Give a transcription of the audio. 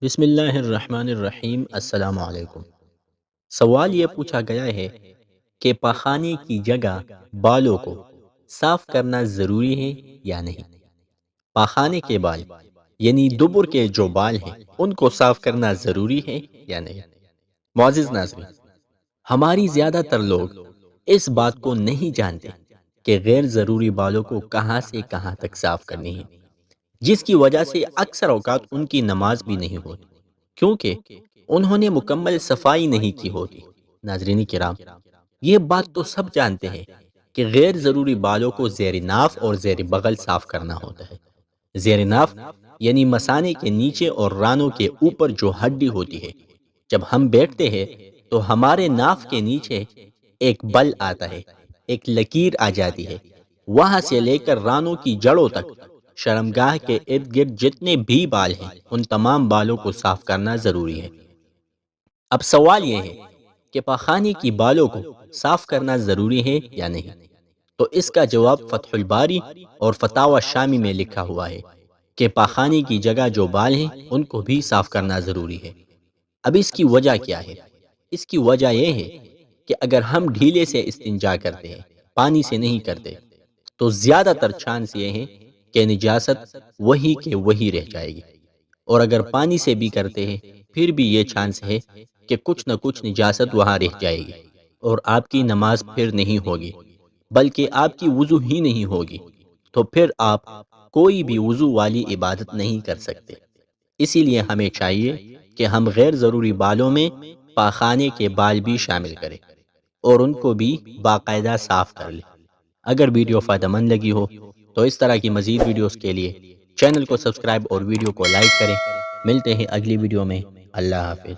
بسم اللہ الرحمن الرحیم۔ السلام علیکم۔ سوال یہ پوچھا گیا ہے کہ پاخانے کی جگہ بالوں کو صاف کرنا ضروری ہے یا نہیں۔ پاخانے کے بال یعنی دبر کے جو بال ہیں ان کو صاف کرنا ضروری ہے یا نہیں۔ معزز ناظرین، ہماری زیادہ تر لوگ اس بات کو نہیں جانتے کہ غیر ضروری بالوں کو کہاں سے کہاں تک صاف کرنی ہے، جس کی وجہ سے اکثر اوقات ان کی نماز بھی نہیں ہوتی کیونکہ انہوں نے مکمل صفائی نہیں کی ہوتی۔ ناظرین کرام، یہ بات تو سب جانتے ہیں کہ غیر ضروری بالوں کو زیر ناف اور زیر بغل صاف کرنا ہوتا ہے۔ زیر ناف یعنی مثانے کے نیچے اور رانوں کے اوپر جو ہڈی ہوتی ہے، جب ہم بیٹھتے ہیں تو ہمارے ناف کے نیچے ایک بل آتا ہے، ایک لکیر آ جاتی ہے، وہاں سے لے کر رانوں کی جڑوں تک شرمگاہ کے ارد گرد جتنے بھی بال ہیں ان تمام بالوں کو صاف کرنا ضروری ہے۔ اب سوال یہ ہے کہ پاخانے کی بالوں کو صاف کرنا ضروری ہے یا نہیں، تو اس کا جواب فتح الباری اور فتاوی شامی میں لکھا ہوا ہے کہ پاخانے کی جگہ جو بال ہیں ان کو بھی صاف کرنا ضروری ہے۔ اب اس کی وجہ کیا ہے؟ اس کی وجہ یہ ہے کہ اگر ہم ڈھیلے سے استنجا کرتے ہیں، پانی سے نہیں کرتے، تو زیادہ تر چانس یہ ہے کہ نجاست وہی کے وہی رہ جائے گی، اور اگر پانی سے بھی کرتے ہیں پھر بھی یہ چانس ہے کہ کچھ نہ کچھ نجاست وہاں رہ جائے گی اور آپ کی نماز پھر نہیں ہوگی، بلکہ آپ کی وضو ہی نہیں ہوگی، تو پھر آپ کوئی بھی وضو والی عبادت نہیں کر سکتے۔ اسی لیے ہمیں چاہیے کہ ہم غیر ضروری بالوں میں پاخانے کے بال بھی شامل کریں اور ان کو بھی باقاعدہ صاف کر لیں۔ اگر ویڈیو فائدہ مند لگی ہو تو اس طرح کی مزید ویڈیوز کے لیے چینل کو سبسکرائب اور ویڈیو کو لائک کریں۔ ملتے ہیں اگلی ویڈیو میں۔ اللہ حافظ۔